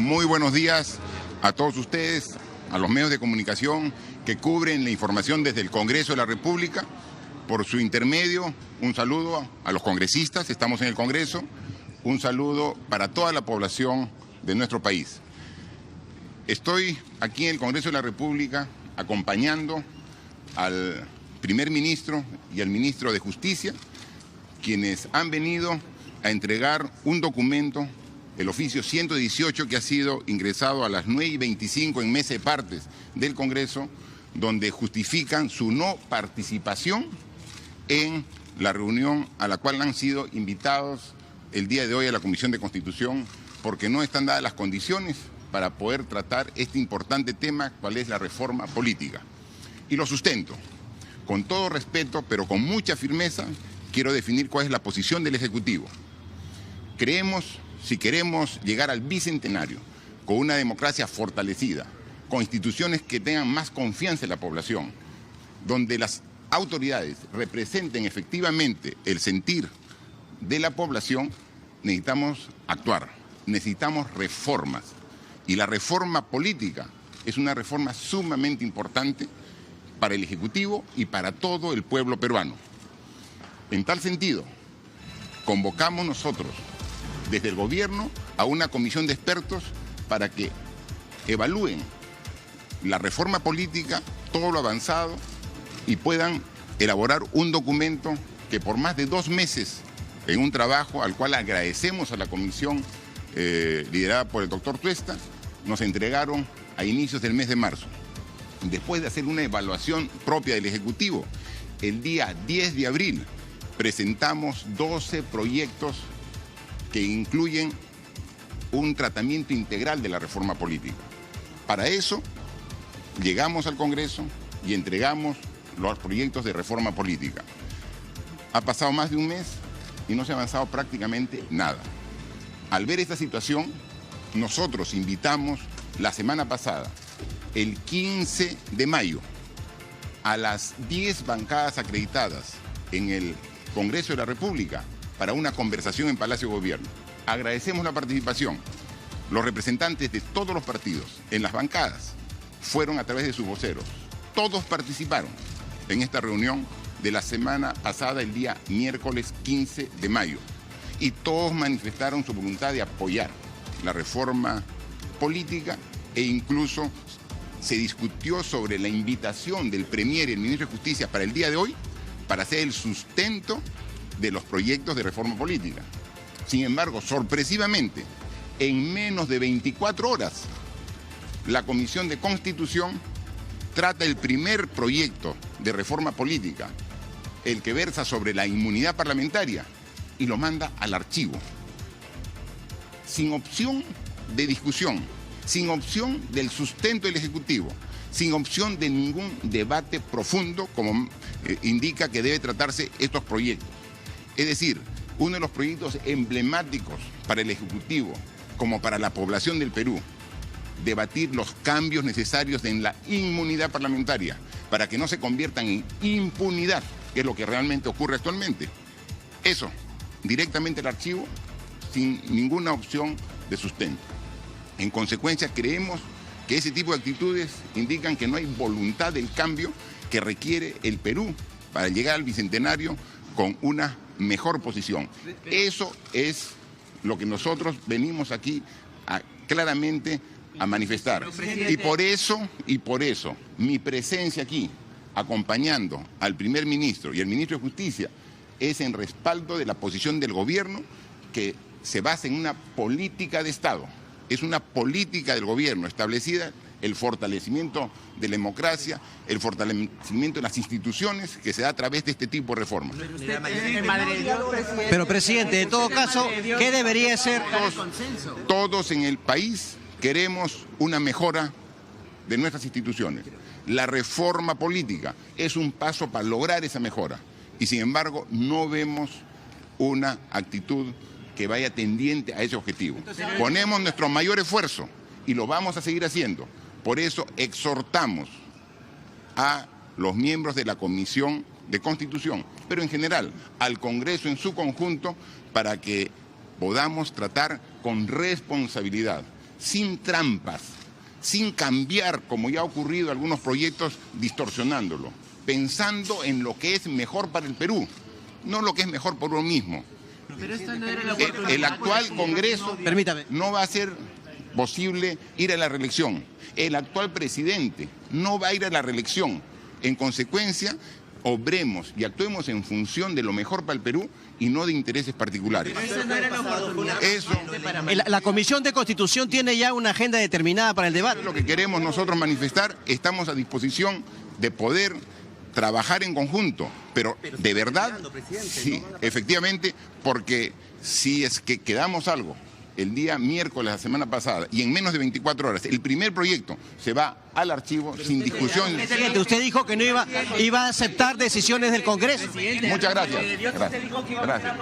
Muy buenos días a todos ustedes, a los medios de comunicación que cubren la información desde el Congreso de la República. Por su intermedio, un saludo a los congresistas, estamos en el Congreso, un saludo para toda la población de nuestro país. Estoy aquí en el Congreso de la República acompañando al primer ministro y al ministro de Justicia, quienes han venido a entregar un documento, el oficio 118, que ha sido ingresado a las 9:25 en mesa de partes del Congreso, donde justifican su no participación en la reunión a la cual han sido invitados el día de hoy a la Comisión de Constitución, porque no están dadas las condiciones para poder tratar este importante tema, cuál es la reforma política. Y lo sustento. Con todo respeto, pero con mucha firmeza, quiero definir cuál es la posición del Ejecutivo. Creemos, si queremos llegar al bicentenario con una democracia fortalecida, con instituciones que tengan más confianza en la población, donde las autoridades representen efectivamente el sentir de la población, necesitamos actuar, necesitamos reformas. Y la reforma política es una reforma sumamente importante para el Ejecutivo y para todo el pueblo peruano. En tal sentido, convocamos nosotros desde el gobierno a una comisión de expertos para que evalúen la reforma política, todo lo avanzado, y puedan elaborar un documento que por más de 2 meses, en un trabajo al cual agradecemos a la comisión liderada por el doctor Tuesta, nos entregaron a inicios del mes de marzo. Después de hacer una evaluación propia del Ejecutivo, el día 10 de abril presentamos 12 proyectos que incluyen un tratamiento integral de la reforma política. Para eso, llegamos al Congreso y entregamos los proyectos de reforma política. Ha pasado más de un mes y no se ha avanzado prácticamente nada. Al ver esta situación, nosotros invitamos la semana pasada, el 15 de mayo, a las 10 bancadas acreditadas en el Congreso de la República para una conversación en Palacio de Gobierno. Agradecemos la participación. Los representantes de todos los partidos en las bancadas fueron a través de sus voceros. Todos participaron en esta reunión de la semana pasada, el día miércoles 15 de mayo. Y todos manifestaron su voluntad de apoyar la reforma política e incluso se discutió sobre la invitación del Premier y el Ministro de Justicia para el día de hoy para hacer el sustento de los proyectos de reforma política. Sin embargo, sorpresivamente, en menos de 24 horas, la Comisión de Constitución trata el primer proyecto de reforma política, el que versa sobre la inmunidad parlamentaria, y lo manda al archivo, sin opción de discusión, sin opción del sustento del Ejecutivo, sin opción de ningún debate profundo, como indica que debe tratarse estos proyectos. Es decir, uno de los proyectos emblemáticos para el Ejecutivo, como para la población del Perú, debatir los cambios necesarios en la inmunidad parlamentaria, para que no se conviertan en impunidad, que es lo que realmente ocurre actualmente. Eso, directamente al archivo, sin ninguna opción de sustento. En consecuencia, creemos que ese tipo de actitudes indican que no hay voluntad del cambio que requiere el Perú para llegar al bicentenario con una mejor posición. Eso es lo que nosotros venimos aquí claramente a manifestar. Y por eso, mi presencia aquí, acompañando al primer ministro y al ministro de Justicia, es en respaldo de la posición del gobierno que se basa en una política de Estado. Es una política del gobierno establecida, el fortalecimiento de la democracia, el fortalecimiento de las instituciones que se da a través de este tipo de reformas. Pero, presidente, en todo caso, ¿qué debería ser? Todos en el país queremos una mejora de nuestras instituciones. La reforma política es un paso para lograr esa mejora. Y sin embargo, no vemos una actitud que vaya tendiente a ese objetivo. Ponemos nuestro mayor esfuerzo y lo vamos a seguir haciendo. Por eso exhortamos a los miembros de la Comisión de Constitución, pero en general al Congreso en su conjunto, para que podamos tratar con responsabilidad, sin trampas, sin cambiar, como ya ha ocurrido algunos proyectos, distorsionándolo, pensando en lo que es mejor para el Perú, no lo que es mejor por uno mismo. Pero esta no era la oportunidad. El actual Congreso no va a ser posible ir a la reelección. El actual presidente no va a ir a la reelección. En consecuencia, obremos y actuemos en función de lo mejor para el Perú y no de intereses particulares. Pero esa no era la oportunidad. Eso La Comisión de Constitución tiene ya una agenda determinada para el debate. es lo que queremos nosotros manifestar. Estamos a disposición de poder trabajar en conjunto, pero de verdad, sí, efectivamente, porque si es que quedamos algo el día miércoles, la semana pasada, y en menos de 24 horas, el primer proyecto se va al archivo sin discusión. Usted dijo que no iba a aceptar decisiones del Congreso. Muchas gracias. Gracias.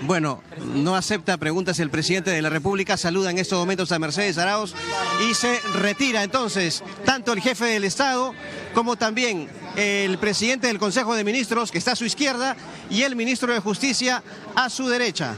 Bueno, no acepta preguntas el presidente de la República, saluda en estos momentos a Mercedes Arauz y se retira entonces tanto el jefe del Estado como también el presidente del Consejo de Ministros, que está a su izquierda, y el ministro de Justicia a su derecha.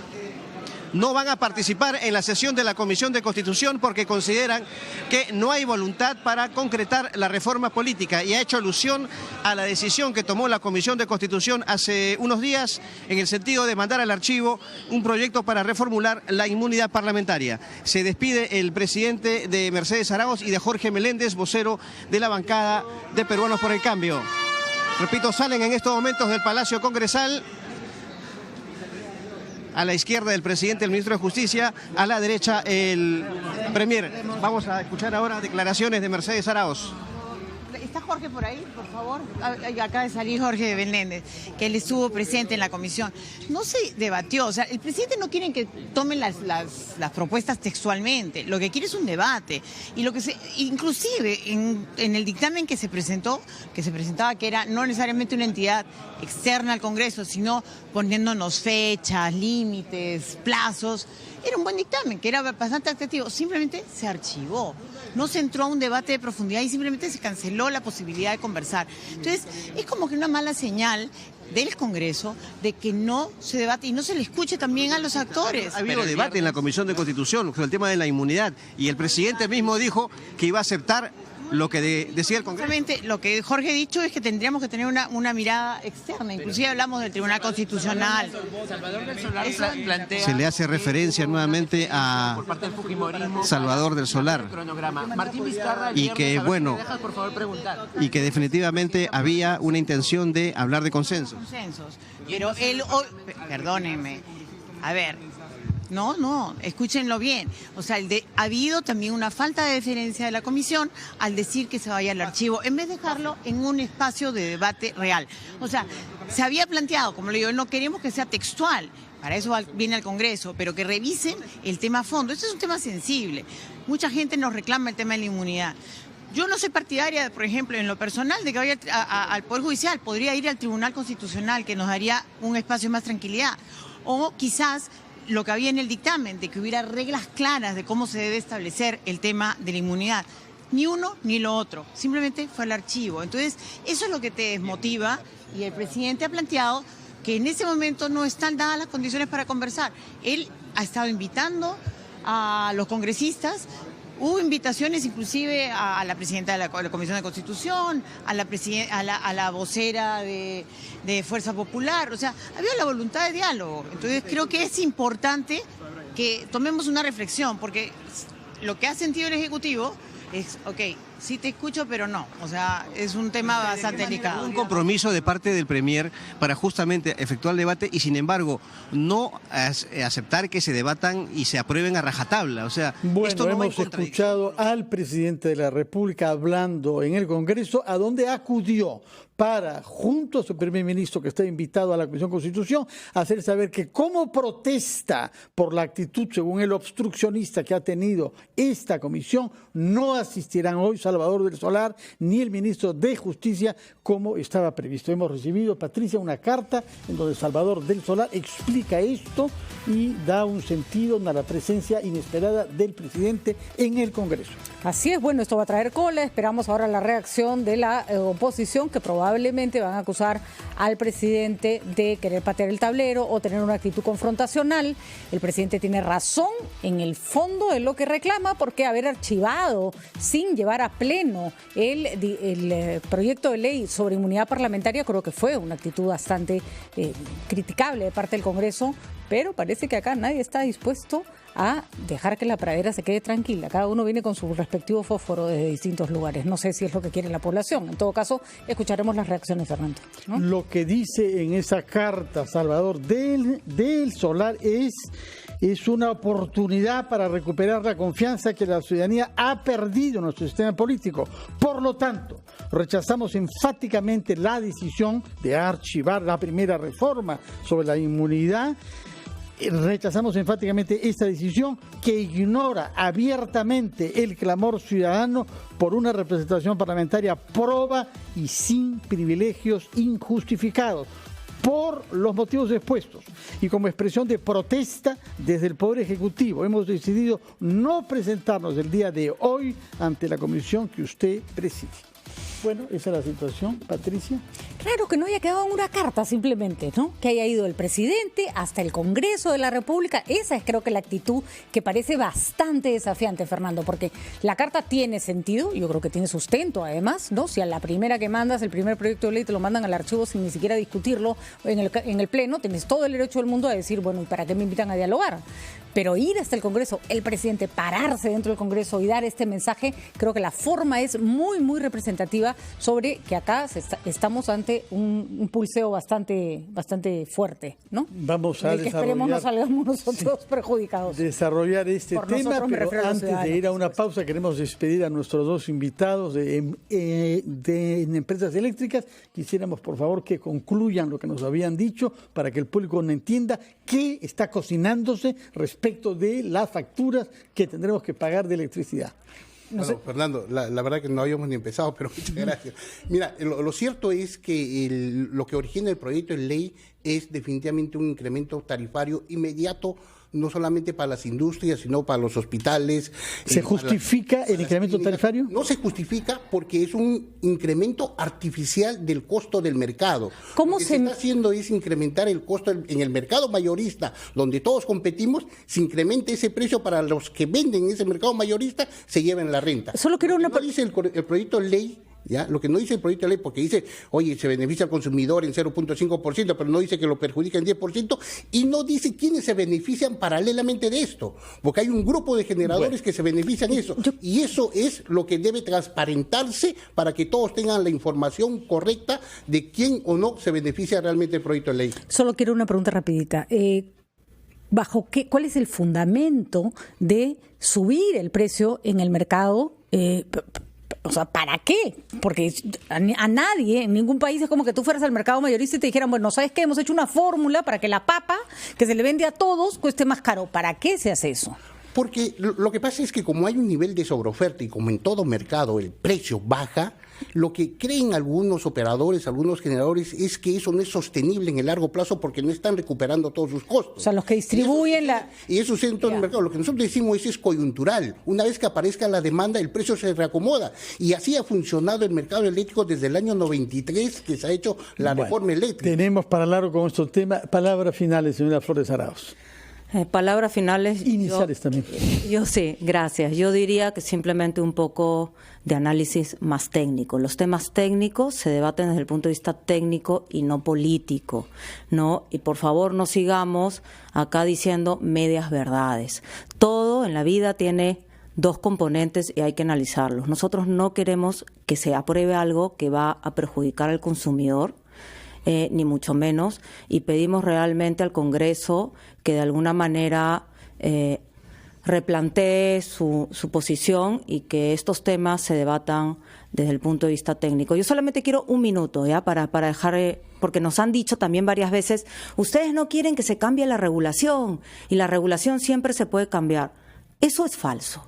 No van a participar en la sesión de la Comisión de Constitución porque consideran que no hay voluntad para concretar la reforma política, y ha hecho alusión a la decisión que tomó la Comisión de Constitución hace unos días en el sentido de mandar al archivo un proyecto para reformular la inmunidad parlamentaria. Se despide el presidente de Mercedes Arauz y de Jorge Meléndez, vocero de la bancada de Peruanos por el Cambio. Repito, salen en estos momentos del Palacio Congresal. A la izquierda el presidente, el ministro de Justicia, a la derecha el premier. Vamos a escuchar ahora declaraciones de Mercedes Arauz. ¿Está Jorge por ahí, por favor? Acaba de salir Jorge Meléndez, que él estuvo presente en la comisión. No se debatió, o sea, el presidente no quiere que tomen las propuestas textualmente, lo que quiere es un debate. Y lo que inclusive en el dictamen que se presentaba que era no necesariamente una entidad externa al Congreso, sino poniéndonos fechas, límites, plazos, era un buen dictamen, que era bastante atractivo. Simplemente se archivó. No se entró a un debate de profundidad y simplemente se canceló la posibilidad de conversar. Entonces, es como que una mala señal del Congreso de que no se debate y no se le escuche también a los actores. Ha habido debate en la Comisión de Constitución sobre el tema de la inmunidad y el presidente mismo dijo que iba a aceptar lo que decía el Congreso. Exactamente, lo que Jorge ha dicho es que tendríamos que tener una mirada externa, inclusive hablamos del Tribunal Constitucional. Salvador del Solar plantea... Se le hace referencia nuevamente a por parte del fujimorismo, Salvador del Solar. Martín Vizcarra, Y que, bueno, ¿me dejas, por favor, preguntar? Y que definitivamente había una intención de hablar de consensos. Pero él, perdónenme, a ver... No, escúchenlo bien. O sea, ha habido también una falta de deferencia de la comisión al decir que se vaya al archivo, en vez de dejarlo en un espacio de debate real. O sea, se había planteado, como le digo, no queremos que sea textual, para eso viene al Congreso, pero que revisen el tema a fondo. Este es un tema sensible. Mucha gente nos reclama el tema de la inmunidad. Yo no soy partidaria, por ejemplo, en lo personal, de que vaya al Poder Judicial. Podría ir al Tribunal Constitucional, que nos daría un espacio de más tranquilidad. O quizás lo que había en el dictamen, de que hubiera reglas claras de cómo se debe establecer el tema de la inmunidad. Ni uno ni lo otro, simplemente fue al archivo. Entonces, eso es lo que te desmotiva y el presidente ha planteado que en ese momento no están dadas las condiciones para conversar. Él ha estado invitando a los congresistas. Hubo invitaciones inclusive a la presidenta de la Comisión de Constitución, a la vocera de Fuerza Popular. O sea, había la voluntad de diálogo. Entonces creo que es importante que tomemos una reflexión, porque lo que ha sentido el Ejecutivo es, ok, sí te escucho, pero no. O sea, es un tema bastante delicado. Un compromiso de parte del Premier para justamente efectuar el debate y, sin embargo, no aceptar que se debatan y se aprueben a rajatabla. O sea, bueno, esto no hemos escuchado al presidente de la República hablando en el Congreso, a donde acudió para, junto a su primer ministro que está invitado a la Comisión de Constitución, hacer saber que como protesta por la actitud, según el obstruccionista que ha tenido esta comisión, no asistirán hoy. Salvador del Solar ni el ministro de Justicia como estaba previsto. Hemos recibido, Patricia, una carta en donde Salvador del Solar explica esto y da un sentido a la presencia inesperada del presidente en el Congreso. Así es, bueno, esto va a traer cola. Esperamos ahora la reacción de la oposición, que probablemente van a acusar al presidente de querer patear el tablero o tener una actitud confrontacional. El presidente tiene razón en el fondo de lo que reclama, porque haber archivado sin llevar a pleno el proyecto de ley sobre inmunidad parlamentaria creo que fue una actitud bastante criticable de parte del Congreso, pero parece que acá nadie está dispuesto a dejar que la pradera se quede tranquila. Cada uno viene con su respectivo fósforo desde distintos lugares. No sé si es lo que quiere la población. En todo caso, escucharemos las reacciones, Fernando, ¿no? Lo que dice en esa carta Salvador del Solar es una oportunidad para recuperar la confianza que la ciudadanía ha perdido en nuestro sistema político. Por lo tanto, rechazamos enfáticamente la decisión de archivar la primera reforma sobre la inmunidad. Rechazamos enfáticamente esta decisión que ignora abiertamente el clamor ciudadano por una representación parlamentaria proba y sin privilegios injustificados, por los motivos expuestos y como expresión de protesta desde el Poder Ejecutivo. Hemos decidido no presentarnos el día de hoy ante la comisión que usted preside. Bueno, esa es la situación, Patricia. Claro, que no haya quedado en una carta simplemente, ¿no? Que haya ido el presidente hasta el Congreso de la República. Esa es, creo que, la actitud que parece bastante desafiante, Fernando, porque la carta tiene sentido, yo creo que tiene sustento además, ¿no? Si a la primera que mandas, el primer proyecto de ley, te lo mandan al archivo sin ni siquiera discutirlo en el Pleno, tienes todo el derecho del mundo a decir, bueno, ¿y para qué me invitan a dialogar? Pero ir hasta el Congreso, el presidente pararse dentro del Congreso y dar este mensaje, creo que la forma es muy, muy representativa sobre que acá estamos ante un pulseo bastante fuerte, ¿no? Vamos a que esperemos no salgamos nosotros perjudicados. Desarrollar este tema, pero antes de ir a una pausa queremos despedir a nuestros dos invitados de empresas eléctricas. Quisiéramos, por favor, que concluyan lo que nos habían dicho para que el público no entienda qué está cocinándose respecto de las facturas que tendremos que pagar de electricidad. No sé. Fernando, la verdad que no habíamos ni empezado, pero muchas gracias. Mira, lo cierto es que lo que origina el proyecto de ley es definitivamente un incremento tarifario inmediato, no solamente para las industrias, sino para los hospitales. ¿Se justifica el incremento tarifario? No se justifica porque es un incremento artificial del costo del mercado. ¿Cómo Lo que se está haciendo es incrementar el costo en el mercado mayorista, donde todos competimos, se incrementa ese precio para los que venden en ese mercado mayorista, se lleven la renta. Solo quiero no dice el proyecto de ley. ¿Ya? Lo que no dice el proyecto de ley, porque dice, oye, se beneficia al consumidor en 0.5%, pero no dice que lo perjudica en 10%, y no dice quiénes se benefician paralelamente de esto, porque hay un grupo de generadores que se benefician de eso, y eso es lo que debe transparentarse para que todos tengan la información correcta de quién o no se beneficia realmente el proyecto de ley. Solo quiero una pregunta rapidita. ¿Cuál es el fundamento de subir el precio en el mercado? O sea, ¿para qué? Porque a nadie, en ningún país es como que tú fueras al mercado mayorista y te dijeran, bueno, ¿sabes qué? Hemos hecho una fórmula para que la papa que se le vende a todos cueste más caro. ¿Para qué se hace eso? Porque lo que pasa es que como hay un nivel de sobreoferta y como en todo mercado el precio baja, lo que creen algunos operadores, algunos generadores, es que eso no es sostenible en el largo plazo porque no están recuperando todos sus costos. O sea, los que distribuyen Y eso es en todo el mercado. Lo que nosotros decimos es coyuntural. Una vez que aparezca la demanda, el precio se reacomoda. Y así ha funcionado el mercado eléctrico desde el año 93, que se ha hecho la reforma eléctrica. Tenemos para largo con estos temas. Palabras finales, señora Flores Arauz. Palabras finales. Iniciales también. Yo sí, gracias. Yo diría que simplemente un poco de análisis más técnico. Los temas técnicos se debaten desde el punto de vista técnico y no político, ¿no? Y por favor no sigamos acá diciendo medias verdades. Todo en la vida tiene dos componentes y hay que analizarlos. Nosotros no queremos que se apruebe algo que va a perjudicar al consumidor, ni mucho menos, y pedimos realmente al Congreso que de alguna manera replantee su posición y que estos temas se debatan desde el punto de vista técnico. Yo solamente quiero un minuto, ¿ya? Para dejar, porque nos han dicho también varias veces, ustedes no quieren que se cambie la regulación y la regulación siempre se puede cambiar. Eso es falso.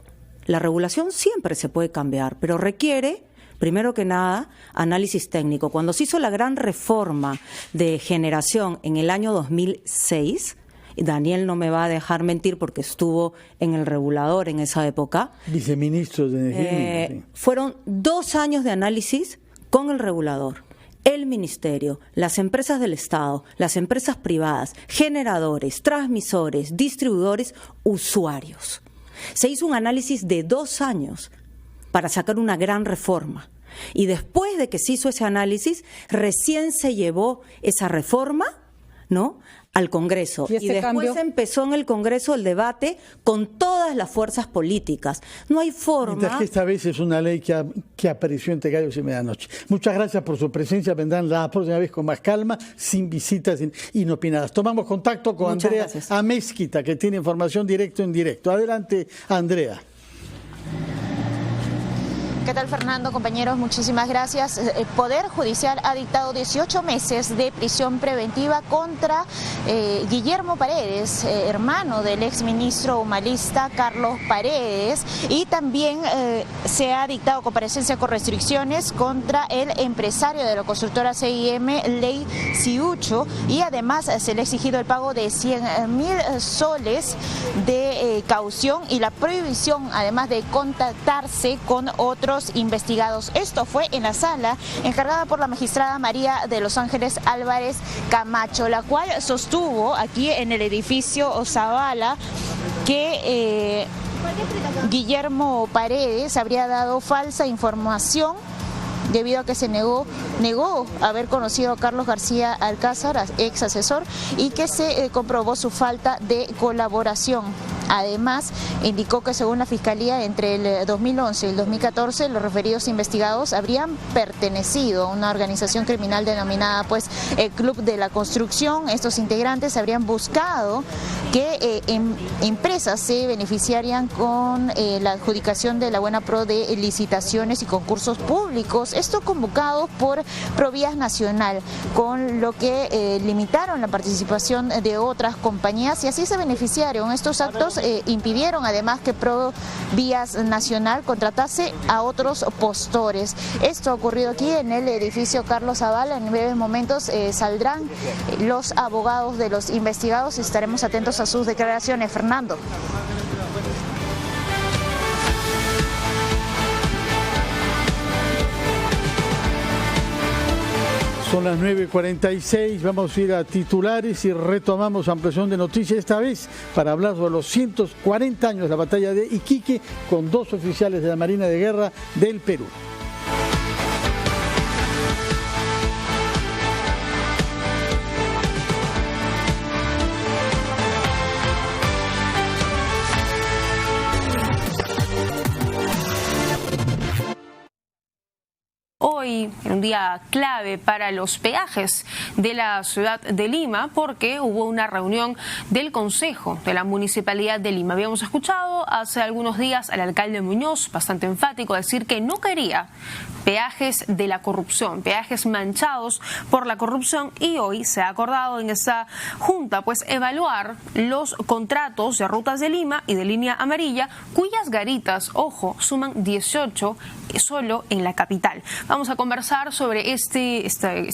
la regulación siempre se puede cambiar, pero requiere, primero que nada, análisis técnico. Cuando se hizo la gran reforma de generación en el año 2006, Daniel no me va a dejar mentir porque estuvo en el regulador en esa época. Viceministro de Energía. Sí. Fueron 2 años de análisis con el regulador, el ministerio, las empresas del Estado, las empresas privadas, generadores, transmisores, distribuidores, usuarios. Se hizo un análisis de 2 años para sacar una gran reforma. Y después de que se hizo ese análisis, recién se llevó esa reforma, ¿no?, al Congreso. Y después empezó en el Congreso el debate con todas las fuerzas políticas. No hay forma... Mientras que esta vez es una ley que apareció entre gallos y medianoche. Muchas gracias por su presencia. Vendrán la próxima vez con más calma, sin visitas inopinadas. Tomamos contacto con Andrea Amezquita, que tiene información directo en directo. Adelante, Andrea. ¿Qué tal, Fernando? Compañeros, muchísimas gracias. El Poder Judicial ha dictado 18 meses de prisión preventiva contra Guillermo Paredes, hermano del exministro humanista Carlos Paredes, y también se ha dictado comparecencia con restricciones contra el empresario de la constructora CIM, Ley Ciucho, y además se le ha exigido el pago de 100.000 soles de caución y la prohibición, además de contactarse con otros investigados. Esto fue en la sala encargada por la magistrada María de los Ángeles Álvarez Camacho, la cual sostuvo aquí en el edificio Zavala que Guillermo Paredes habría dado falsa información debido a que se negó haber conocido a Carlos García Alcázar, ex asesor, y que se comprobó su falta de colaboración. Además, indicó que según la Fiscalía, entre el 2011 y el 2014, los referidos investigados habrían pertenecido a una organización criminal denominada el Club de la Construcción. Estos integrantes habrían buscado que empresas se beneficiarían con la adjudicación de la buena pro de licitaciones y concursos públicos. Esto convocado por Provías Nacional, con lo que limitaron la participación de otras compañías y así se beneficiaron. Estos actos impidieron además que Provías Nacional contratase a otros postores. Esto ha ocurrido aquí en el edificio Carlos Zavala. En breves momentos saldrán los abogados de los investigados y estaremos atentos a sus declaraciones. Fernando. Son las 9:46, vamos a ir a titulares y retomamos ampliación de noticias, esta vez para hablar sobre los 140 años de la batalla de Iquique con 2 oficiales de la Marina de Guerra del Perú. Hoy, un día clave para los peajes de la ciudad de Lima, porque hubo una reunión del Consejo de la Municipalidad de Lima. Habíamos escuchado hace algunos días al alcalde Muñoz, bastante enfático, decir que no quería peajes de la corrupción, peajes manchados por la corrupción, y hoy se ha acordado en esta junta evaluar los contratos de rutas de Lima y de línea amarilla, cuyas garitas, ojo, suman 18 solo en la capital. Vamos a conversar sobre este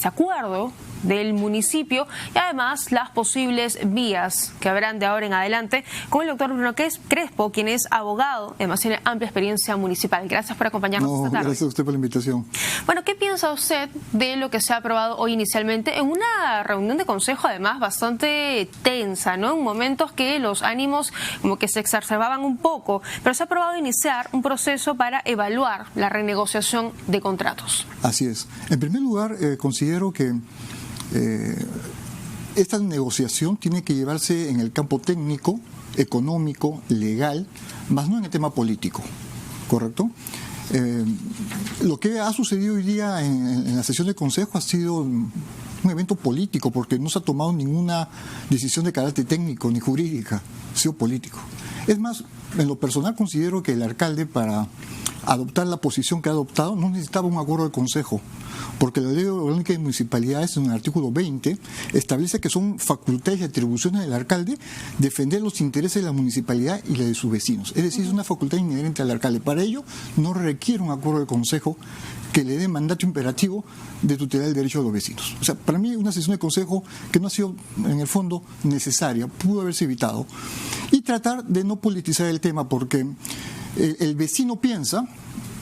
acuerdo del municipio y además las posibles vías que habrán de ahora en adelante con el doctor Bruno Crespo, quien es abogado, además tiene amplia experiencia municipal. Gracias por acompañarnos esta tarde. Gracias a usted por la invitación. Bueno, ¿qué piensa usted de lo que se ha aprobado hoy inicialmente en una reunión de consejo, además bastante tensa, ¿no? En momentos que los ánimos como que se exacerbaban un poco, pero se ha aprobado iniciar un proceso para evaluar la renegociación de contratos? Así es. En primer lugar, considero que esta negociación tiene que llevarse en el campo técnico, económico, legal, más no en el tema político, ¿correcto? Lo que ha sucedido hoy día en la sesión de consejo ha sido un evento político, porque no se ha tomado ninguna decisión de carácter técnico ni jurídica, ha sido político. Es más, en lo personal considero que el alcalde, para adoptar la posición que ha adoptado, no necesitaba un acuerdo del Consejo, porque la Ley Orgánica de Municipalidades, en el artículo 20, establece que son facultades y atribuciones del alcalde defender los intereses de la municipalidad y la de sus vecinos. Es decir, es una facultad inherente al alcalde. Para ello, no requiere un acuerdo del Consejo que le dé mandato imperativo de tutelar el derecho de los vecinos. O sea, para mí una sesión de consejo que no ha sido en el fondo necesaria, pudo haberse evitado, y tratar de no politizar el tema, porque el vecino piensa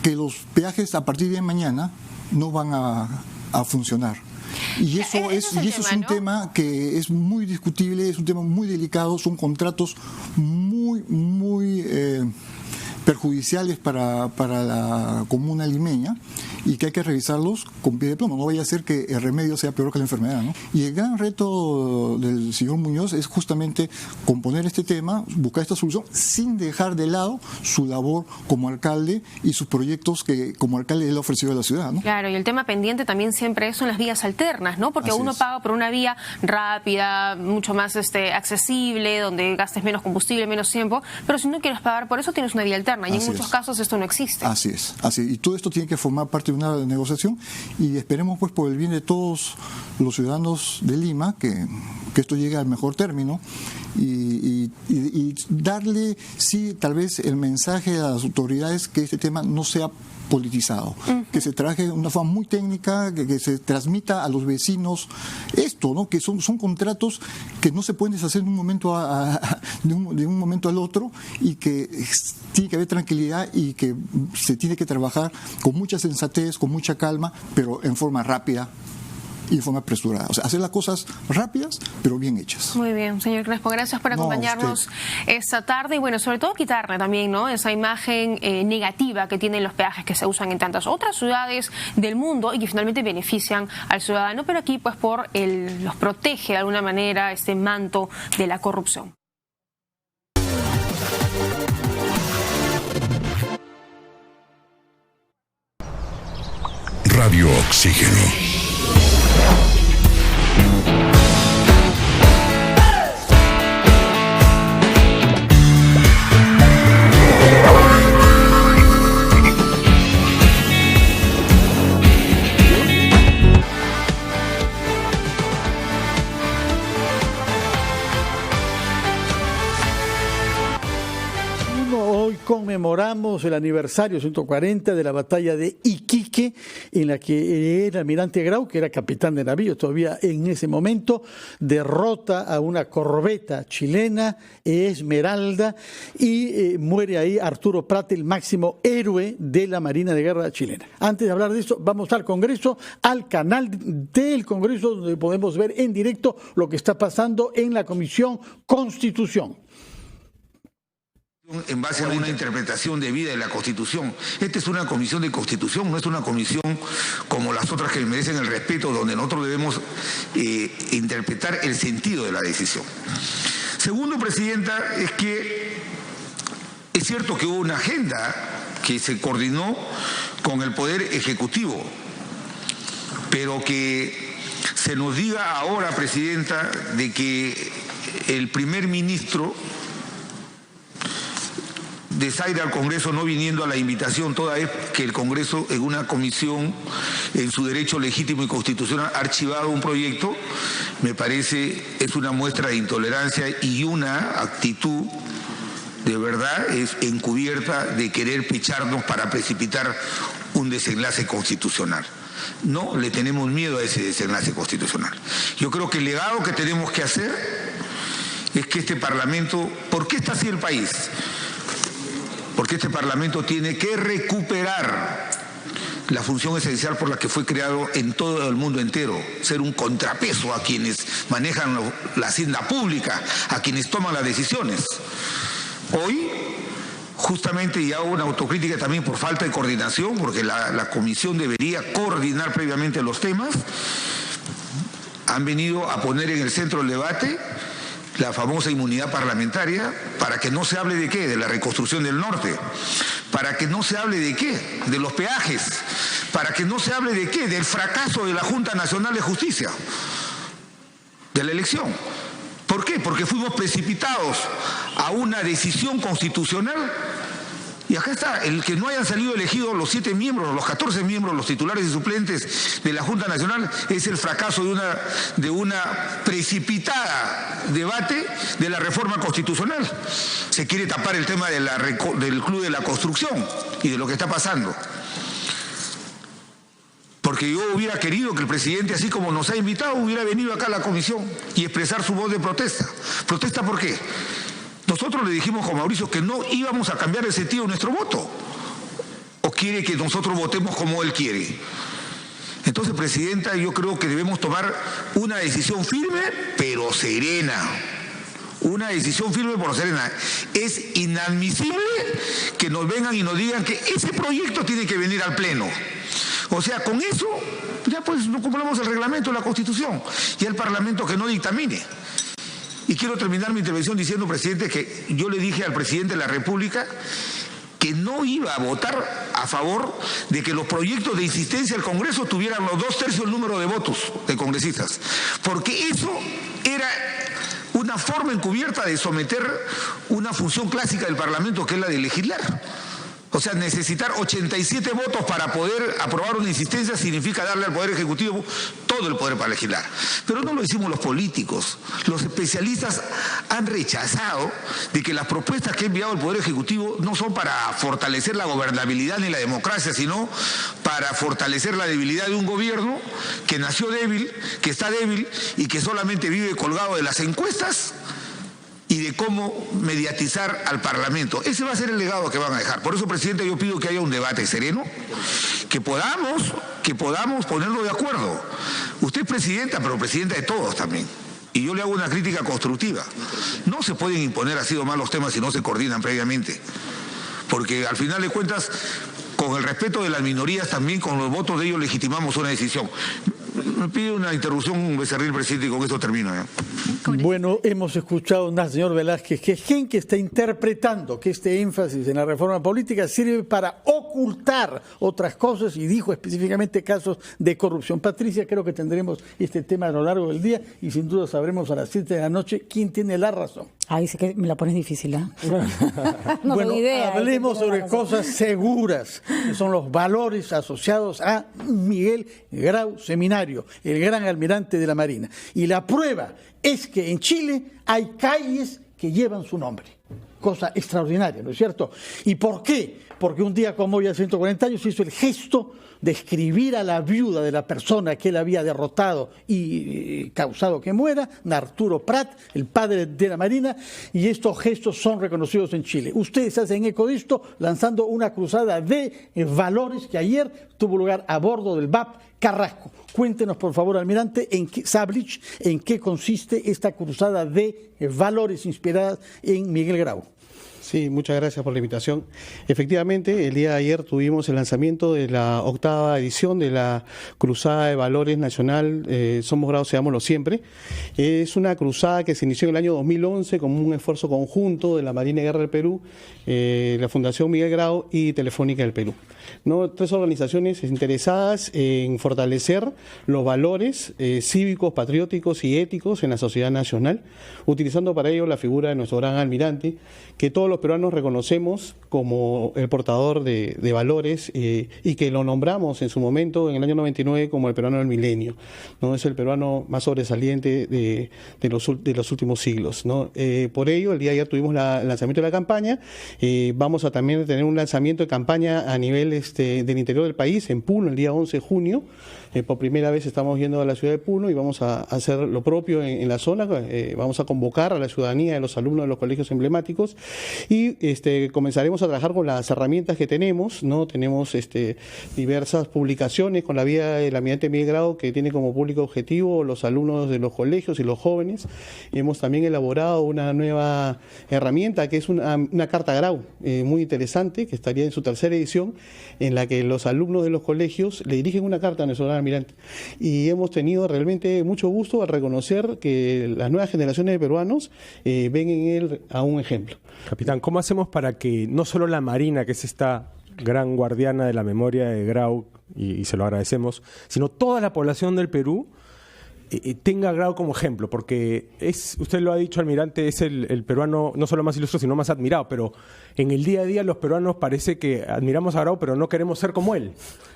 que los peajes a partir de mañana no van a funcionar. Y eso es un tema que es muy discutible, es un tema muy delicado, son contratos muy perjudiciales para la comuna limeña, y que hay que revisarlos con pie de plomo. No vaya a ser que el remedio sea peor que la enfermedad, ¿no? Y el gran reto del señor Muñoz es justamente componer este tema, buscar esta solución, sin dejar de lado su labor como alcalde y sus proyectos que como alcalde él ha ofrecido a la ciudad, ¿no? Claro, y el tema pendiente también siempre son las vías alternas, ¿no? Porque uno paga por una vía rápida, mucho más accesible, donde gastes menos combustible, menos tiempo, pero si no quieres pagar por eso tienes una vía alterna, y en muchos casos esto no existe. Así es. Y todo esto tiene que formar parte de una negociación, y esperemos pues por el bien de todos los ciudadanos de Lima que esto llegue al mejor término, y darle, sí, tal vez el mensaje a las autoridades que este tema no sea politizado, que se trabaje de una forma muy técnica, que se transmita a los vecinos esto, ¿no? Que son contratos que no se pueden deshacer de un momento de un momento al otro, y que tiene que haber tranquilidad, y que se tiene que trabajar con mucha sensatez, con mucha calma, pero en forma rápida y en forma apresurada. O sea, hacer las cosas rápidas, pero bien hechas. Muy bien, señor Crespo, gracias por acompañarnos esta tarde, y bueno, sobre todo quitarle también, ¿no?, esa imagen negativa que tienen los peajes que se usan en tantas otras ciudades del mundo y que finalmente benefician al ciudadano, pero aquí pues los protege de alguna manera este manto de la corrupción. Radio Oxígeno. Conmemoramos el aniversario 140 de la batalla de Iquique, en la que el almirante Grau, que era capitán de navío todavía en ese momento, derrota a una corbeta chilena, Esmeralda, y muere ahí Arturo Prat, el máximo héroe de la Marina de Guerra chilena. Antes de hablar de esto, vamos al Congreso, al canal del Congreso, donde podemos ver en directo lo que está pasando en la Comisión Constitución. En base a una interpretación debida de la Constitución. Esta es una comisión de Constitución, no es una comisión como las otras que merecen el respeto, donde nosotros debemos interpretar el sentido de la decisión. Segundo, Presidenta, es que es cierto que hubo una agenda que se coordinó con el Poder Ejecutivo, pero que se nos diga ahora, Presidenta, de que el primer ministro desaire al Congreso no viniendo a la invitación, toda vez que el Congreso en una comisión en su derecho legítimo y constitucional ha archivado un proyecto, me parece es una muestra de intolerancia y una actitud de verdad es encubierta de querer pecharnos para precipitar un desenlace constitucional. No le tenemos miedo a ese desenlace constitucional. Yo creo que el legado que tenemos que hacer es que este Parlamento, ¿por qué está así el país? Porque este Parlamento tiene que recuperar la función esencial por la que fue creado en todo el mundo entero, ser un contrapeso a quienes manejan la hacienda pública, a quienes toman las decisiones. Hoy, justamente, y hago una autocrítica también por falta de coordinación, porque la comisión debería coordinar previamente los temas, han venido a poner en el centro del debate la famosa inmunidad parlamentaria, para que no se hable de qué, de la reconstrucción del norte, para que no se hable de qué, de los peajes, para que no se hable de qué, del fracaso de la Junta Nacional de Justicia, de la elección. ¿Por qué? Porque fuimos precipitados a una decisión constitucional y acá está, el que no hayan salido elegidos los 7 miembros, los 14 miembros, los titulares y suplentes de la Junta Nacional, es el fracaso de una precipitada debate de la reforma constitucional. Se quiere tapar el tema del Club de la Construcción y de lo que está pasando. Porque yo hubiera querido que el presidente, así como nos ha invitado, hubiera venido acá a la comisión y expresar su voz de protesta. ¿Protesta por qué? Nosotros le dijimos con Mauricio que no íbamos a cambiar el sentido de nuestro voto. ¿O quiere que nosotros votemos como él quiere? Entonces, presidenta, yo creo que debemos tomar una decisión firme, pero serena. Una decisión firme, pero serena. Es inadmisible que nos vengan y nos digan que ese proyecto tiene que venir al Pleno. O sea, con eso ya pues no cumplamos el reglamento de la Constitución y el Parlamento que no dictamine. Y quiero terminar mi intervención diciendo, presidente, que yo le dije al presidente de la República que no iba a votar a favor de que los proyectos de insistencia del Congreso tuvieran los 2/3 del número de votos de congresistas, porque eso era una forma encubierta de someter una función clásica del Parlamento, que es la de legislar. O sea, necesitar 87 votos para poder aprobar una insistencia significa darle al Poder Ejecutivo todo el poder para legislar. Pero no lo hicimos los políticos. Los especialistas han rechazado de que las propuestas que ha enviado el Poder Ejecutivo no son para fortalecer la gobernabilidad ni la democracia, sino para fortalecer la debilidad de un gobierno que nació débil, que está débil y que solamente vive colgado de las encuestas y de cómo mediatizar al Parlamento. Ese va a ser el legado que van a dejar. Por eso, presidente, yo pido que haya un debate sereno, que podamos ponerlo de acuerdo. Usted es presidenta, pero presidenta de todos también. Y yo le hago una crítica constructiva. No se pueden imponer así o mal los temas si no se coordinan previamente. Porque al final de cuentas, con el respeto de las minorías, también con los votos de ellos legitimamos una decisión. Me pide una interrupción, Becerril, presidente, y con esto termino. Bueno, hemos escuchado al señor Velázquez que está interpretando que este énfasis en la reforma política sirve para ocultar otras cosas y dijo específicamente casos de corrupción. Patricia, creo que tendremos este tema a lo largo del día y sin duda sabremos a las 7 de la noche quién tiene la razón. Ahí sí que me la pones difícil, ¿eh? No bueno, tengo idea, hablemos sobre cosas seguras, que son los valores asociados a Miguel Grau Seminario, el gran almirante de la Marina. Y la prueba es que en Chile hay calles que llevan su nombre. Cosa extraordinaria, ¿no es cierto? ¿Y por qué? Porque un día como hoy, hace 140 años, hizo el gesto de escribir a la viuda de la persona que él había derrotado y causado que muera, Arturo Prat, el padre de la Marina, y estos gestos son reconocidos en Chile. Ustedes hacen eco de esto lanzando una cruzada de valores que ayer tuvo lugar a bordo del BAP Carrasco. Cuéntenos, por favor, almirante, en qué consiste esta cruzada de valores inspiradas en Miguel Grau. Sí, muchas gracias por la invitación. Efectivamente, el día de ayer tuvimos el lanzamiento de la 8ª edición de la Cruzada de Valores Nacional Somos Grau, Seámoslo Siempre. Es una cruzada que se inició en el año 2011 como un esfuerzo conjunto de la Marina de Guerra del Perú, la Fundación Miguel Grau y Telefónica del Perú. ¿No? 3 organizaciones interesadas en fortalecer los valores cívicos, patrióticos y éticos en la sociedad nacional, utilizando para ello la figura de nuestro gran almirante, que todos los peruanos reconocemos como el portador de valores y que lo nombramos en su momento, en el año 99, como el peruano del milenio, ¿no? Es el peruano más sobresaliente de los últimos siglos, ¿no? Por ello, el día de ayer tuvimos el lanzamiento de la campaña. Vamos a también tener un lanzamiento de campaña a nivel del interior del país, en Puno, el día 11 de junio. Por primera vez estamos yendo a la ciudad de Puno y vamos a hacer lo propio en la zona. Vamos a convocar a la ciudadanía de los alumnos de los colegios emblemáticos y comenzaremos a trabajar con las herramientas que tenemos, ¿no? Tenemos diversas publicaciones con la vida del almirante Miguel Grau, que tiene como público objetivo los alumnos de los colegios y los jóvenes. Hemos también elaborado una nueva herramienta que es una carta Grau, muy interesante, que estaría en su 3ª edición, en la que los alumnos de los colegios le dirigen una carta a nuestro gran almirante. Y hemos tenido realmente mucho gusto al reconocer que las nuevas generaciones de peruanos ven en él a un ejemplo. Capitán, ¿cómo hacemos para que no solo la Marina, que es esta gran guardiana de la memoria de Grau, y se lo agradecemos, sino toda la población del Perú tenga a Grau como ejemplo, porque usted lo ha dicho, almirante, es el peruano no solo más ilustre, sino más admirado, pero en el día a día los peruanos parece que admiramos a Grau, pero no queremos ser como él.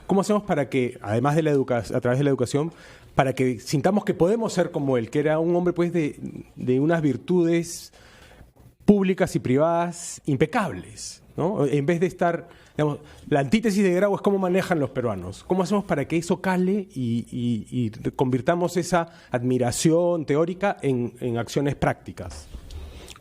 ¿Cómo hacemos para que, además de a través de la educación, para que sintamos que podemos ser como él, que era un hombre pues de unas virtudes públicas y privadas impecables, ¿no? En vez de estar, digamos, la antítesis de Grau es cómo manejan los peruanos. ¿Cómo hacemos para que eso cale y convirtamos esa admiración teórica en acciones prácticas?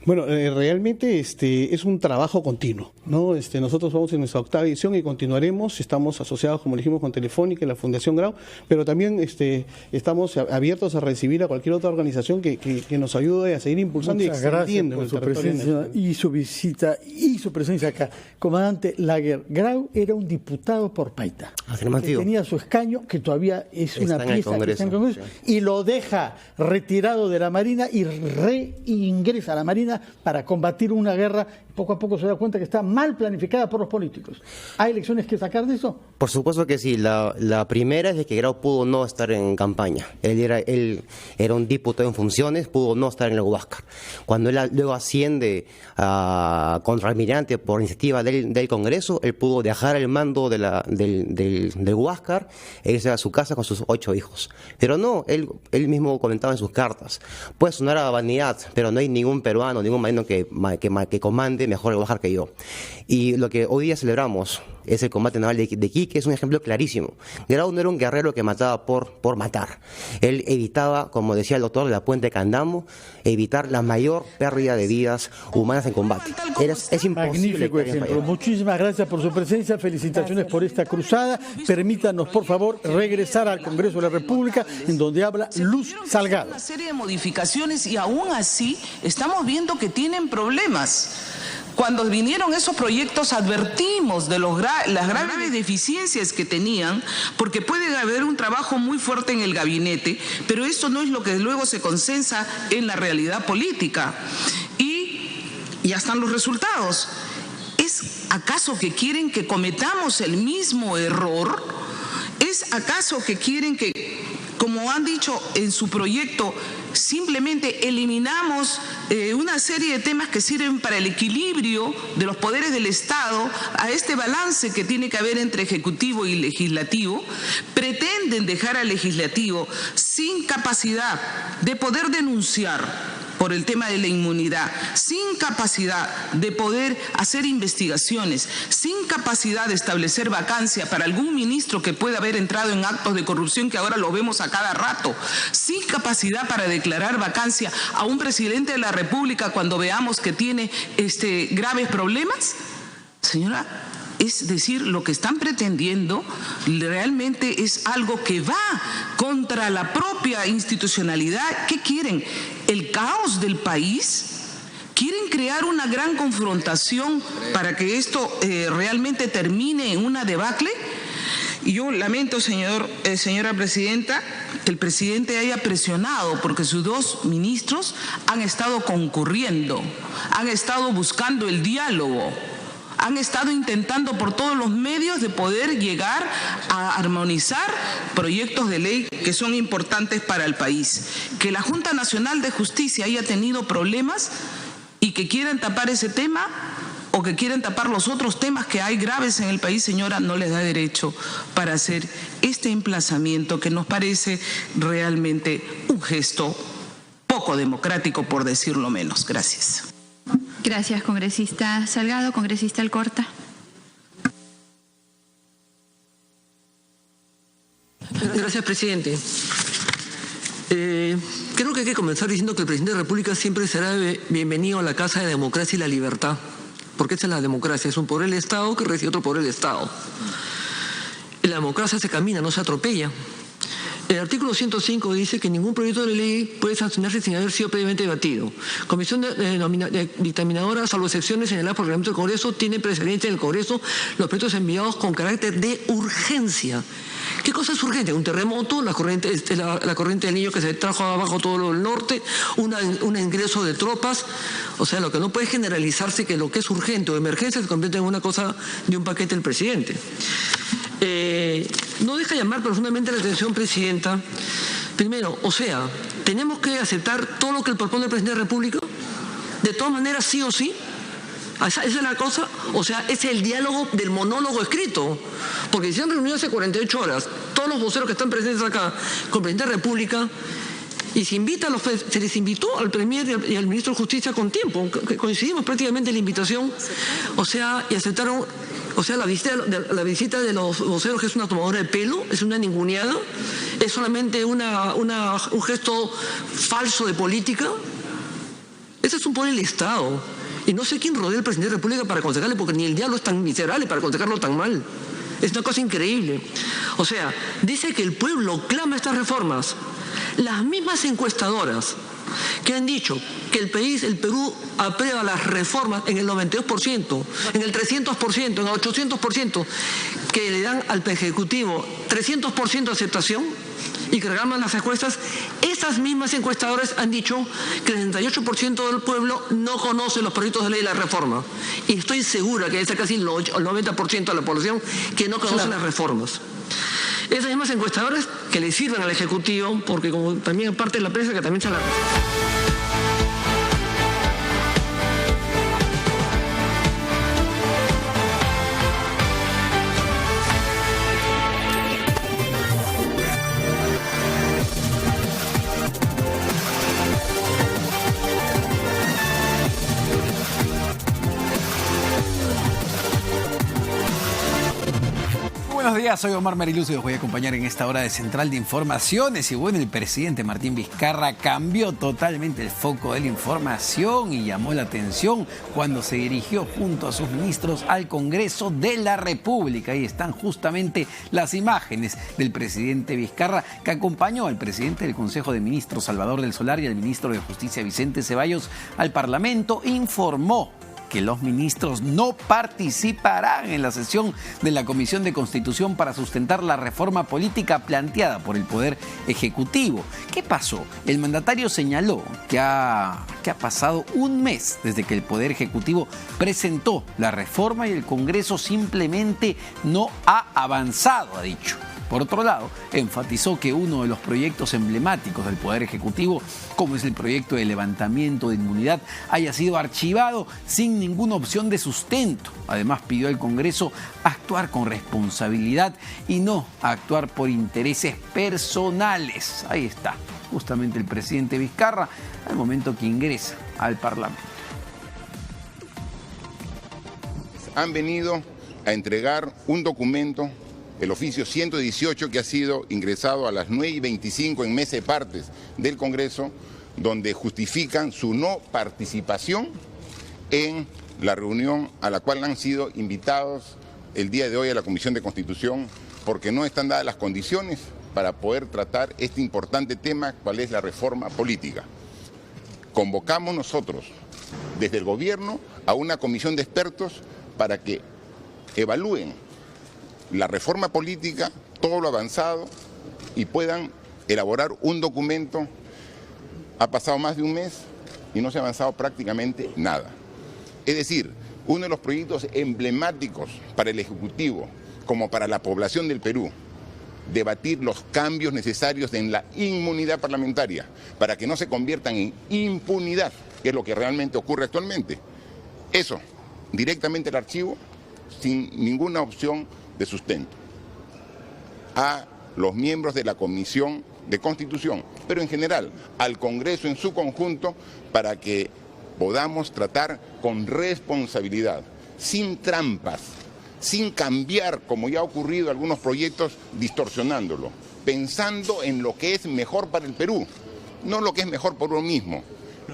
Bueno, realmente es un trabajo continuo, ¿no? Nosotros vamos en nuestra 8ª edición y continuaremos. Estamos asociados, como dijimos, con Telefónica y la Fundación Grau, pero también estamos abiertos a recibir a cualquier otra organización que nos ayude a seguir impulsando. Muchas y extendiendo gracias por su presencia y su visita y su presencia acá. Comandante Laguerre, Grau era un diputado por Paita, que tenía su escaño, que todavía es una pieza que está en el Congreso, y lo deja retirado de la Marina y reingresa a la Marina para combatir una guerra. Poco a poco se da cuenta que está mal planificada por los políticos. ¿Hay lecciones que sacar de eso? Por supuesto que sí. La primera es de que Grau pudo no estar en campaña. Él era un diputado en funciones, pudo no estar en el Huáscar. Cuando él luego asciende a contraalmirante por iniciativa del Congreso, él pudo dejar el mando del Huáscar e irse a su casa con sus 8 hijos. Pero no, él mismo comentaba en sus cartas, puede sonar a vanidad, pero no hay ningún peruano, ningún marino que comande mejor el Huáscar que yo. Y lo que hoy día celebramos es el combate naval de Iquique, es un ejemplo clarísimo. Grau no era un guerrero que mataba por matar. Él evitaba, como decía el doctor de la Puente Candamo, evitar la mayor pérdida de vidas humanas en combate. Es imposible. Magnífico ejemplo. Muchísimas gracias por su presencia, felicitaciones por esta cruzada. Permítanos, por favor, regresar al Congreso de la República, en donde habla Luz Salgado. Una serie de modificaciones y aún así estamos viendo que tienen problemas. Cuando vinieron esos proyectos advertimos de las graves deficiencias que tenían, porque puede haber un trabajo muy fuerte en el gabinete, pero eso no es lo que luego se consensa en la realidad política. Y ya están los resultados. ¿Es acaso que quieren que cometamos el mismo error? ¿Es acaso que quieren que, como han dicho en su proyecto, simplemente eliminamos una serie de temas que sirven para el equilibrio de los poderes del Estado, a este balance que tiene que haber entre Ejecutivo y Legislativo? Pretenden dejar al Legislativo sin capacidad de poder denunciar por el tema de la inmunidad, sin capacidad de poder hacer investigaciones, sin capacidad de establecer vacancia para algún ministro que pueda haber entrado en actos de corrupción, que ahora lo vemos a cada rato, sin capacidad para declarar vacancia a un presidente de la República cuando veamos que tiene graves problemas. Señora, es decir, lo que están pretendiendo realmente es algo que va contra la propia institucionalidad. ¿Qué quieren? ¿El caos del país? ¿Quieren crear una gran confrontación para que esto realmente termine en una debacle? Y yo lamento, señora presidenta, que el presidente haya presionado, porque sus 2 ministros han estado concurriendo, han estado buscando el diálogo, han estado intentando por todos los medios de poder llegar a armonizar proyectos de ley que son importantes para el país. Que la Junta Nacional de Justicia haya tenido problemas y que quieran tapar ese tema o que quieran tapar los otros temas que hay graves en el país, señora, no les da derecho para hacer este emplazamiento que nos parece realmente un gesto poco democrático, por decirlo menos. Gracias. Gracias, congresista Salgado. Congresista Alcorta. Gracias, presidente. Creo que hay que comenzar diciendo que el presidente de la República siempre será bienvenido a la Casa de la Democracia y la Libertad, porque esa es la democracia, es un poder del Estado que recibe otro poder del Estado. La democracia se camina, no se atropella. El artículo 105 dice que ningún proyecto de ley puede sancionarse sin haber sido previamente debatido. Comisión dictaminadora, salvo excepciones señaladas por el reglamento del Congreso, tiene precedencia en el Congreso los proyectos enviados con carácter de urgencia. ¿Qué cosa es urgente? Un terremoto, la corriente del Niño que se trajo abajo todo el norte, un ingreso de tropas. O sea, lo que no puede generalizarse que lo que es urgente o emergencia se convierte en una cosa de un paquete del presidente. No deja llamar profundamente la atención, presidenta, Primero, o sea, ¿tenemos que aceptar todo lo que propone el presidente de la República? De todas maneras, sí o sí. Esa es la cosa, o sea, es el diálogo del monólogo escrito. Porque si se han reunido hace 48 horas, todos los voceros que están presentes acá, con el presidente de la República, y se les invitó al Premier y al Ministro de Justicia con tiempo, coincidimos prácticamente en la invitación, o sea, y aceptaron, o sea, la visita de los voceros, que es una tomadora de pelo, es una ninguneada, es solamente un gesto falso de política. Ese es un poder del Estado. Y no sé quién rodea al presidente de la República para aconsejarle, porque ni el diablo es tan miserable para aconsejarlo tan mal. Es una cosa increíble. O sea, dice que el pueblo clama estas reformas. Las mismas encuestadoras que han dicho que el Perú aprueba las reformas en el 92%, en el 300%, en el 800%, que le dan al Ejecutivo 300% de aceptación y que reclaman las encuestas, esas mismas encuestadoras han dicho que el 68% del pueblo no conoce los proyectos de ley de la reforma. Y estoy segura que es casi el 90% de la población que no conoce las reformas. Esas mismas encuestadoras que le sirven al Ejecutivo, porque como también parte de la prensa que también se la... Buenos días, soy Omar Mariluz y los voy a acompañar en esta hora de Central de Informaciones. Y bueno, el presidente Martín Vizcarra cambió totalmente el foco de la información y llamó la atención cuando se dirigió junto a sus ministros al Congreso de la República. Ahí están justamente las imágenes del presidente Vizcarra, que acompañó al presidente del Consejo de Ministros, Salvador del Solar, y al ministro de Justicia, Vicente Ceballos, al Parlamento. Informó que los ministros no participarán en la sesión de la Comisión de Constitución para sustentar la reforma política planteada por el Poder Ejecutivo. ¿Qué pasó? El mandatario señaló que ha pasado un mes desde que el Poder Ejecutivo presentó la reforma y el Congreso simplemente no ha avanzado, ha dicho. Por otro lado, enfatizó que uno de los proyectos emblemáticos del Poder Ejecutivo, como es el proyecto de levantamiento de inmunidad, haya sido archivado sin ninguna opción de sustento. Además, pidió al Congreso actuar con responsabilidad y no actuar por intereses personales. Ahí está, justamente el presidente Vizcarra, al momento que ingresa al Parlamento. Han venido a entregar un documento, el oficio 118, que ha sido ingresado a las 9:25 en mesa de partes del Congreso, donde justifican su no participación en la reunión a la cual han sido invitados el día de hoy a la Comisión de Constitución, porque no están dadas las condiciones para poder tratar este importante tema, cuál es la reforma política. Convocamos nosotros, desde el gobierno, a una comisión de expertos para que evalúen la reforma política, todo lo avanzado, y puedan elaborar un documento. Ha pasado más de un mes y no se ha avanzado prácticamente nada. Es decir, uno de los proyectos emblemáticos para el Ejecutivo, como para la población del Perú, debatir los cambios necesarios en la inmunidad parlamentaria, para que no se conviertan en impunidad, que es lo que realmente ocurre actualmente. Eso, directamente al archivo, sin ninguna opción de sustento, a los miembros de la Comisión de Constitución, pero en general al Congreso en su conjunto, para que podamos tratar con responsabilidad, sin trampas, sin cambiar, como ya ha ocurrido algunos proyectos, distorsionándolo, pensando en lo que es mejor para el Perú, no lo que es mejor por uno mismo.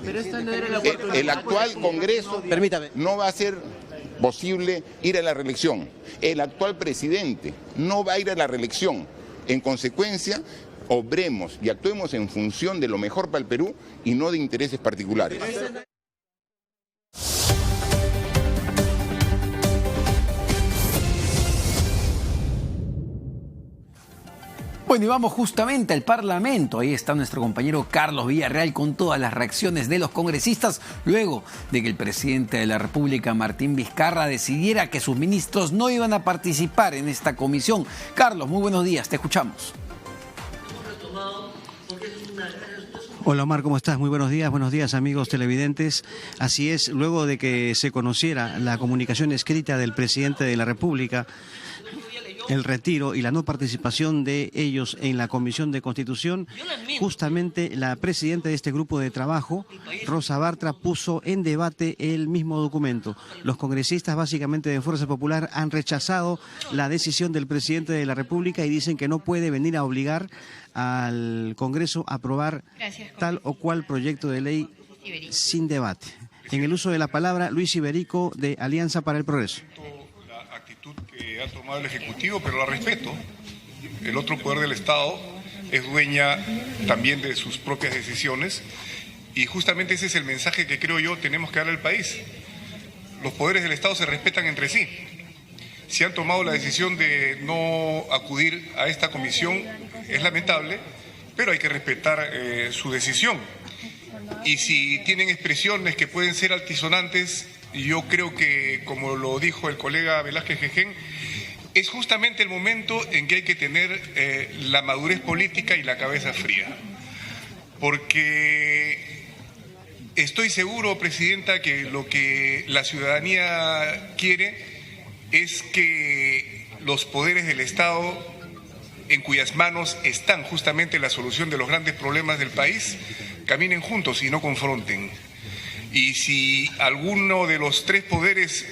Pero esta no era la El actual Congreso no va a ser posible ir a la reelección. El actual presidente no va a ir a la reelección. En consecuencia, obremos y actuemos en función de lo mejor para el Perú y no de intereses particulares. Bueno, y vamos justamente al Parlamento. Ahí está nuestro compañero Carlos Villarreal con todas las reacciones de los congresistas luego de que el presidente de la República, Martín Vizcarra, decidiera que sus ministros no iban a participar en esta comisión. Carlos, muy buenos días, te escuchamos. Hola Omar, ¿cómo estás? Muy buenos días amigos televidentes. Así es, luego de que se conociera la comunicación escrita del presidente de la República, el retiro y la no participación de ellos en la Comisión de Constitución, justamente la presidenta de este grupo de trabajo, Rosa Bartra, puso en debate el mismo documento. Los congresistas, básicamente de Fuerza Popular, han rechazado la decisión del presidente de la República y dicen que no puede venir a obligar al Congreso a aprobar tal o cual proyecto de ley sin debate. En el uso de la palabra, Luis Iberico, de Alianza para el Progreso. Que ha tomado el Ejecutivo, pero la respeto. El otro poder del Estado es dueña también de sus propias decisiones y justamente ese es el mensaje que creo yo tenemos que darle al país. Los poderes del Estado se respetan entre sí. Si han tomado la decisión de no acudir a esta comisión, es lamentable, pero hay que respetar su decisión. Y si tienen expresiones que pueden ser altisonantes, yo creo que, como lo dijo el colega Velázquez Jején, es justamente el momento en que hay que tener la madurez política y la cabeza fría. Porque estoy seguro, Presidenta, que lo que la ciudadanía quiere es que los poderes del Estado, en cuyas manos están justamente la solución de los grandes problemas del país, caminen juntos y no confronten. Y si alguno de los tres poderes